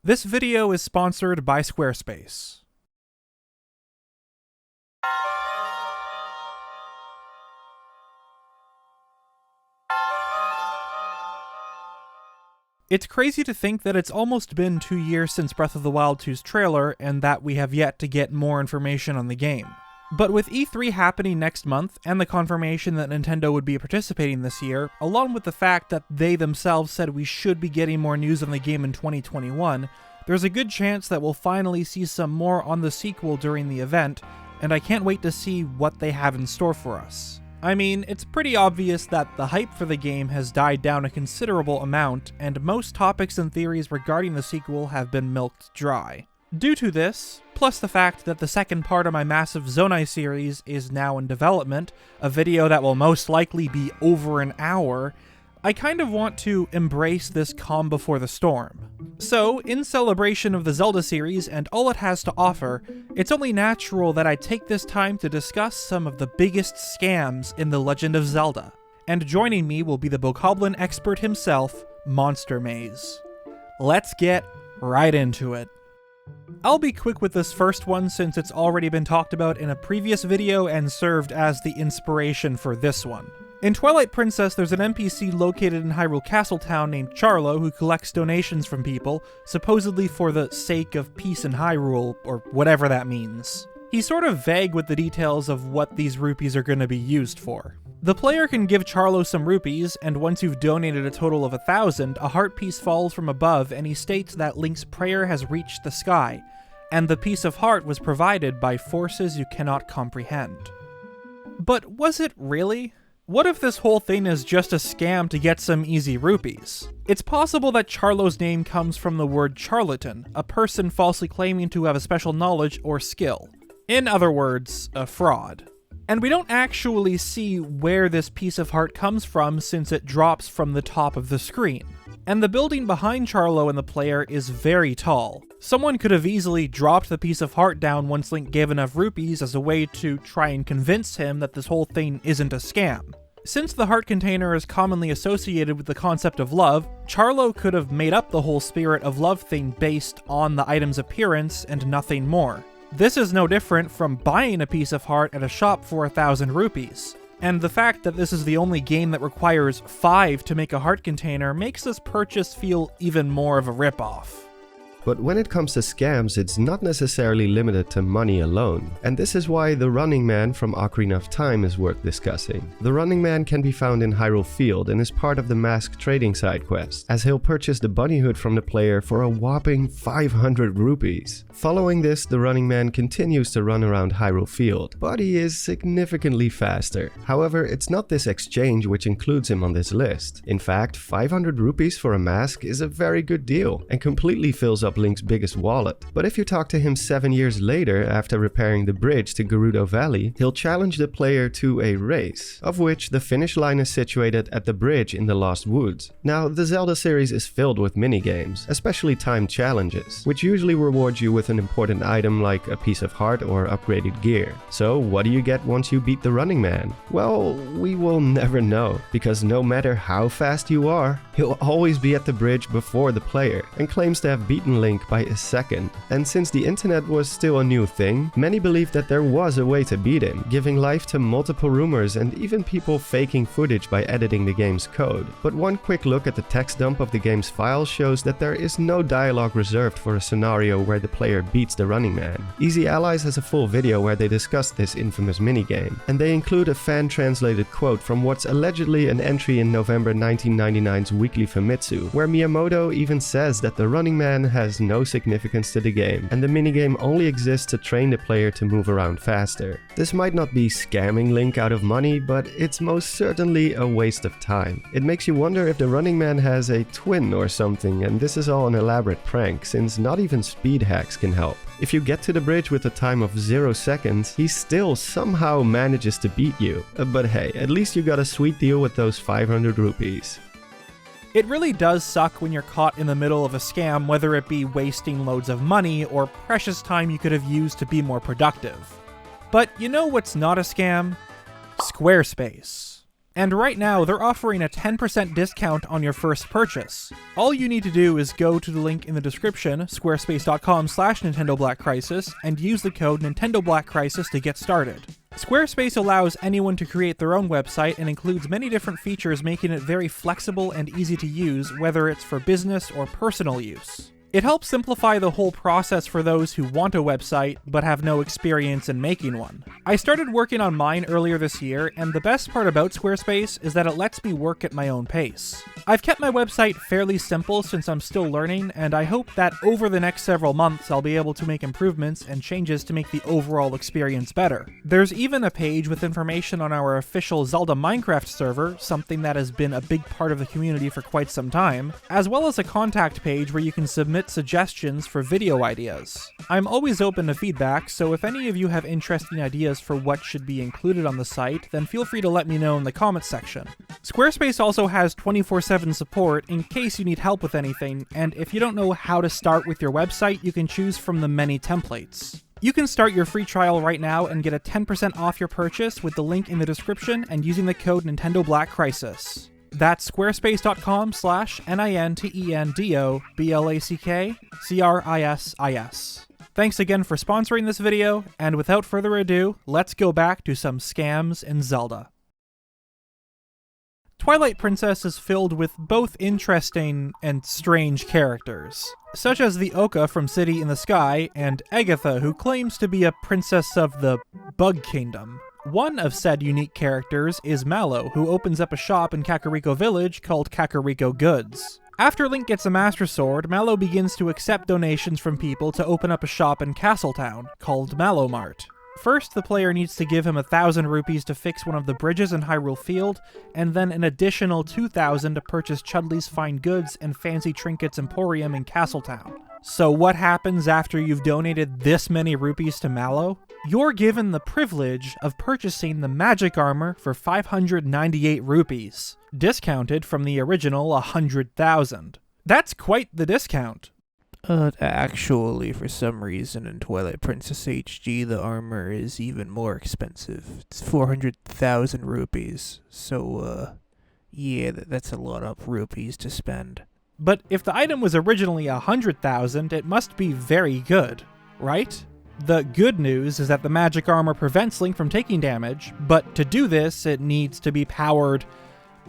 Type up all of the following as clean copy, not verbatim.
This video is sponsored by Squarespace. It's crazy to think that it's almost been 2 years since Breath of the Wild 2's trailer, and that we have yet to get more information on the game. But with E3 happening next month, and the confirmation that Nintendo would be participating this year, along with the fact that they themselves said we should be getting more news on the game in 2021, there's a good chance that we'll finally see some more on the sequel during the event, and I can't wait to see what they have in store for us. I mean, it's pretty obvious that the hype for the game has died down a considerable amount, and most topics and theories regarding the sequel have been milked dry. Due to this, plus the fact that the second part of my massive Zonai series is now in development, a video that will most likely be over an hour, I kind of want to embrace this calm before the storm. So, in celebration of the Zelda series and all it has to offer, it's only natural that I take this time to discuss some of the biggest scams in the Legend of Zelda. And joining me will be the Bokoblin expert himself, Monster Maze. Let's get right into it. I'll be quick with this first one since it's already been talked about in a previous video and served as the inspiration for this one. In Twilight Princess, there's an NPC located in Hyrule Castletown named Charlo who collects donations from people, supposedly for the sake of peace in Hyrule, or whatever that means. He's sort of vague with the details of what these rupees are going to be used for. The player can give Charlo some rupees, and once you've donated a total of 1,000, a heart piece falls from above and he states that Link's prayer has reached the sky, and the piece of heart was provided by forces you cannot comprehend. But was it really? What if this whole thing is just a scam to get some easy rupees? It's possible that Charlo's name comes from the word charlatan, a person falsely claiming to have a special knowledge or skill. In other words, a fraud. And we don't actually see where this piece of heart comes from since it drops from the top of the screen. And the building behind Charlo and the player is very tall. Someone could have easily dropped the piece of heart down once Link gave enough rupees as a way to try and convince him that this whole thing isn't a scam. Since the heart container is commonly associated with the concept of love, Charlo could have made up the whole spirit of love thing based on the item's appearance and nothing more. This is no different from buying a piece of heart at a shop for 1,000 rupees. And the fact that this is the only game that requires 5 to make a heart container makes this purchase feel even more of a ripoff. But when it comes to scams, it's not necessarily limited to money alone. And this is why the Running Man from Ocarina of Time is worth discussing. The Running Man can be found in Hyrule Field and is part of the Mask trading side quest, as he'll purchase the bunny hood from the player for a whopping 500 rupees. Following this, the Running Man continues to run around Hyrule Field, but he is significantly faster. However, it's not this exchange which includes him on this list. In fact, 500 rupees for a mask is a very good deal, and completely fills up Link's biggest wallet. But if you talk to him 7 years later after repairing the bridge to Gerudo Valley, he'll challenge the player to a race, of which the finish line is situated at the bridge in the Lost Woods. Now, the Zelda series is filled with minigames, especially timed challenges, which usually reward you with an important item like a piece of heart or upgraded gear. So what do you get once you beat the Running Man? Well, we will never know, because no matter how fast you are, he'll always be at the bridge before the player, and claims to have beaten Link by a second. And since the internet was still a new thing, many believed that there was a way to beat him, giving life to multiple rumors and even people faking footage by editing the game's code. But one quick look at the text dump of the game's files shows that there is no dialogue reserved for a scenario where the player beats the Running Man. Easy Allies has a full video where they discuss this infamous minigame, and they include a fan-translated quote from what's allegedly an entry in November 1999's Weekly Famitsu, where Miyamoto even says that the Running Man has no significance to the game, and the minigame only exists to train the player to move around faster. This might not be scamming Link out of money, but it's most certainly a waste of time. It makes you wonder if the Running Man has a twin or something, and this is all an elaborate prank, since not even speed hacks can help. If you get to the bridge with a time of 0 seconds, he still somehow manages to beat you. But hey, at least you got a sweet deal with those 500 rupees. It really does suck when you're caught in the middle of a scam, whether it be wasting loads of money or precious time you could have used to be more productive. But you know what's not a scam? Squarespace. And right now, they're offering a 10% discount on your first purchase. All you need to do is go to the link in the description, squarespace.com/NintendoBlackCrisis, and use the code NintendoBlackCrisis to get started. Squarespace allows anyone to create their own website and includes many different features, making it very flexible and easy to use, whether it's for business or personal use. It helps simplify the whole process for those who want a website but have no experience in making one. I started working on mine earlier this year, and the best part about Squarespace is that it lets me work at my own pace. I've kept my website fairly simple since I'm still learning, and I hope that over the next several months I'll be able to make improvements and changes to make the overall experience better. There's even a page with information on our official Zelda Minecraft server, something that has been a big part of the community for quite some time, as well as a contact page where you can submit suggestions for video ideas. I'm always open to feedback, so if any of you have interesting ideas for what should be included on the site, then feel free to let me know in the comments section. Squarespace also has 24/7 support in case you need help with anything, and if you don't know how to start with your website, you can choose from the many templates. You can start your free trial right now and get a 10% off your purchase with the link in the description and using the code NintendoBlackCrisis. That's squarespace.com/NINTENDOBLACKCRISIS. Thanks again for sponsoring this video, and without further ado, let's go back to some scams in Zelda. Twilight Princess is filled with both interesting and strange characters, such as the Oka from City in the Sky and Agatha, who claims to be a princess of the Bug Kingdom. One of said unique characters is Mallow, who opens up a shop in Kakariko Village called Kakariko Goods. After Link gets a Master Sword, Mallow begins to accept donations from people to open up a shop in Castletown, called Mallow Mart. First, the player needs to give him 1,000 rupees to fix one of the bridges in Hyrule Field, and then an additional 2,000 to purchase Chudley's Fine Goods and Fancy Trinkets Emporium in Castletown. So what happens after you've donated this many rupees to Mallow? You're given the privilege of purchasing the magic armor for 598 rupees, discounted from the original 100,000. That's quite the discount. Actually, for some reason in Twilight Princess HG, the armor is even more expensive. It's 400,000 rupees. So, yeah, that's a lot of rupees to spend. But if the item was originally 100,000, it must be very good, right? The good news is that the magic armor prevents Link from taking damage, but to do this, it needs to be powered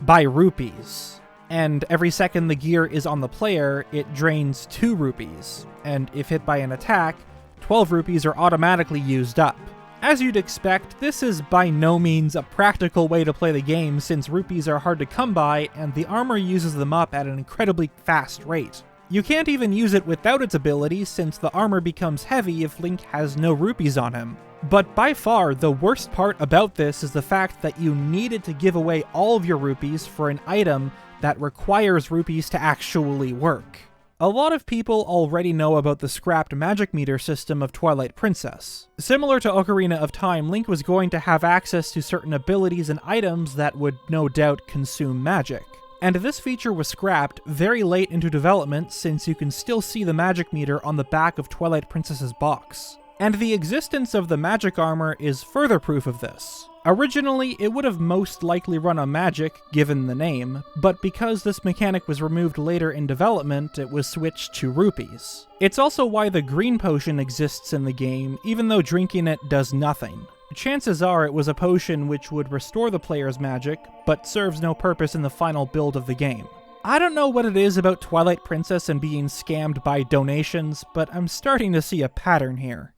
by rupees. And every second the gear is on the player, it drains 2 rupees, and if hit by an attack, 12 rupees are automatically used up. As you'd expect, this is by no means a practical way to play the game since rupees are hard to come by and the armor uses them up at an incredibly fast rate. You can't even use it without its abilities since the armor becomes heavy if Link has no rupees on him. But by far, the worst part about this is the fact that you needed to give away all of your rupees for an item that requires rupees to actually work. A lot of people already know about the scrapped magic meter system of Twilight Princess. Similar to Ocarina of Time, Link was going to have access to certain abilities and items that would no doubt consume magic. And this feature was scrapped very late into development since you can still see the magic meter on the back of Twilight Princess's box. And the existence of the magic armor is further proof of this. Originally, it would have most likely run on magic, given the name, but because this mechanic was removed later in development, it was switched to rupees. It's also why the green potion exists in the game, even though drinking it does nothing. Chances are it was a potion which would restore the player's magic, but serves no purpose in the final build of the game. I don't know what it is about Twilight Princess and being scammed by donations, but I'm starting to see a pattern here.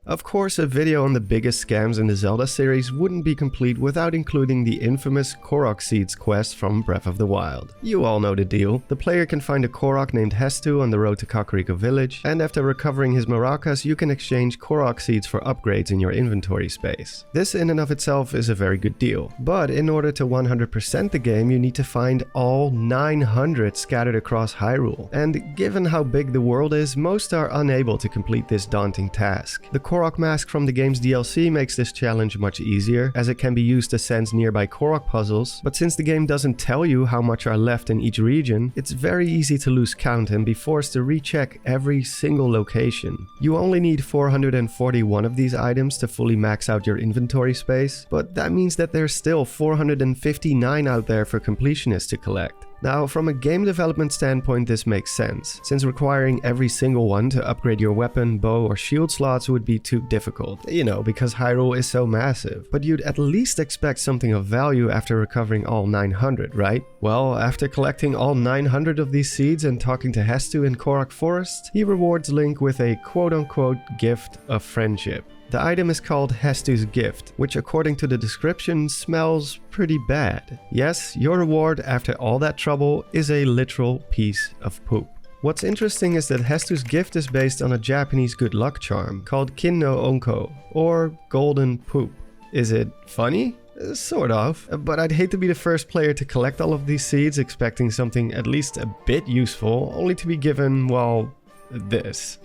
Of course, a video on the biggest scams in the Zelda series wouldn't be complete without including the infamous Korok Seeds quest from Breath of the Wild. You all know the deal. The player can find a Korok named Hestu on the road to Kakariko Village, and after recovering his maracas, you can exchange Korok Seeds for upgrades in your inventory space. This in and of itself is a very good deal, but in order to 100% the game, you need to find all 900 scattered across Hyrule. And given how big the world is, most are unable to complete this daunting task. The Korok mask from the game's DLC makes this challenge much easier, as it can be used to sense nearby Korok puzzles, but since the game doesn't tell you how much are left in each region, it's very easy to lose count and be forced to recheck every single location. You only need 441 of these items to fully max out your inventory space, but that means that there's still 459 out there for completionists to collect. Now, from a game development standpoint, this makes sense, since requiring every single one to upgrade your weapon, bow, or shield slots would be too difficult, because Hyrule is so massive. But you'd at least expect something of value after recovering all 900, right? Well, after collecting all 900 of these seeds and talking to Hestu in Korok Forest, he rewards Link with a quote-unquote gift of friendship. The item is called Hestu's Gift, which according to the description smells pretty bad. Yes, your reward after all that trouble is a literal piece of poop. What's interesting is that Hestu's Gift is based on a Japanese good luck charm called Kin no Onko, or Golden Poop. Is it funny? Sort of, but I'd hate to be the first player to collect all of these seeds expecting something at least a bit useful, only to be given, well, this.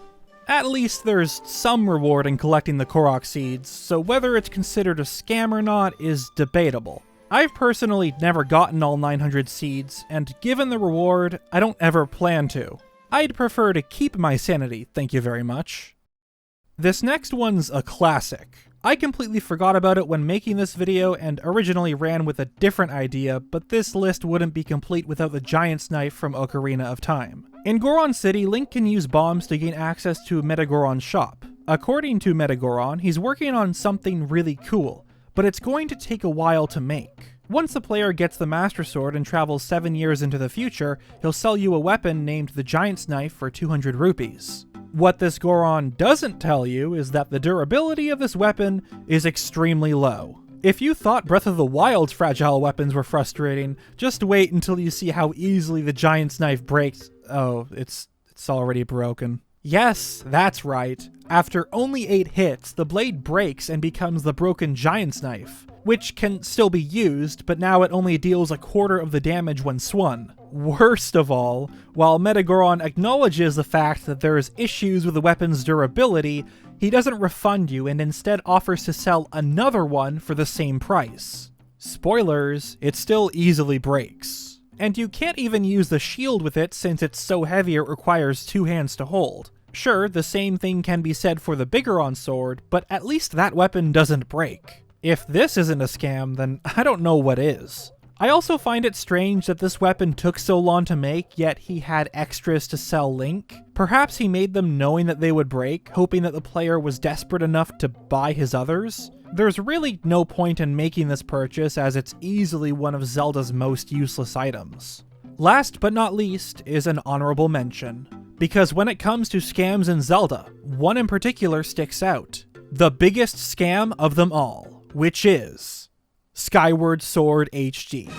At least there's some reward in collecting the Korok seeds, so whether it's considered a scam or not is debatable. I've personally never gotten all 900 seeds, and given the reward, I don't ever plan to. I'd prefer to keep my sanity, thank you very much. This next one's a classic. I completely forgot about it when making this video and originally ran with a different idea, but this list wouldn't be complete without the Giant's Knife from Ocarina of Time. In Goron City, Link can use bombs to gain access to Metagoron's shop. According to Metagoron, he's working on something really cool, but it's going to take a while to make. Once the player gets the Master Sword and travels 7 years into the future, he'll sell you a weapon named the Giant's Knife for 200 rupees. What this Goron doesn't tell you is that the durability of this weapon is extremely low. If you thought Breath of the Wild's fragile weapons were frustrating, just wait until you see how easily the Giant's Knife breaks. Oh, it's already broken. Yes, that's right. After only 8 hits, the blade breaks and becomes the broken Giant's Knife, which can still be used, but now it only deals a quarter of the damage when swung. Worst of all, while Metagoron acknowledges the fact that there is issues with the weapon's durability, he doesn't refund you and instead offers to sell another one for the same price. Spoilers, it still easily breaks. And you can't even use the shield with it since it's so heavy it requires 2 hands to hold. Sure, the same thing can be said for the Bigoron sword, but at least that weapon doesn't break. If this isn't a scam, then I don't know what is. I also find it strange that this weapon took so long to make, yet he had extras to sell Link. Perhaps he made them knowing that they would break, hoping that the player was desperate enough to buy his others. There's really no point in making this purchase, as it's easily one of Zelda's most useless items. Last but not least is an honorable mention, because when it comes to scams in Zelda, one in particular sticks out. The biggest scam of them all, which is Skyward Sword HD.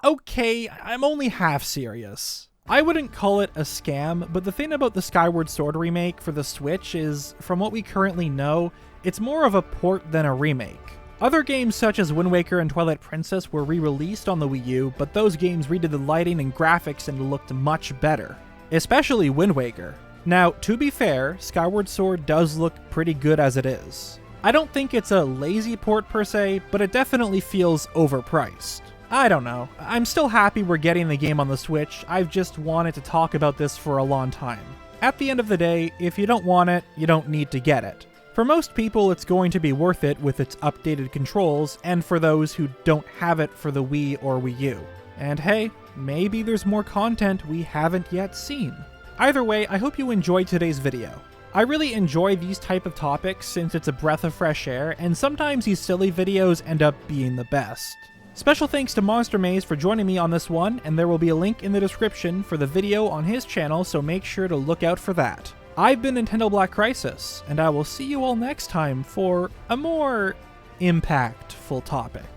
Okay, I'm only half serious. I wouldn't call it a scam, but the thing about the Skyward Sword remake for the Switch is, from what we currently know, it's more of a port than a remake. Other games such as Wind Waker and Twilight Princess were re-released on the Wii U, but those games redid the lighting and graphics and looked much better. Especially Wind Waker. Now, to be fair, Skyward Sword does look pretty good as it is. I don't think it's a lazy port per se, but it definitely feels overpriced. I don't know. I'm still happy we're getting the game on the Switch, I've just wanted to talk about this for a long time. At the end of the day, if you don't want it, you don't need to get it. For most people, it's going to be worth it with its updated controls, and for those who don't have it for the Wii or Wii U. And hey, maybe there's more content we haven't yet seen. Either way, I hope you enjoyed today's video. I really enjoy these type of topics since it's a breath of fresh air, and sometimes these silly videos end up being the best. Special thanks to Monster Maze for joining me on this one, and there will be a link in the description for the video on his channel, so make sure to look out for that. I've been Nintendo Black Crisis, and I will see you all next time for a more impactful topic.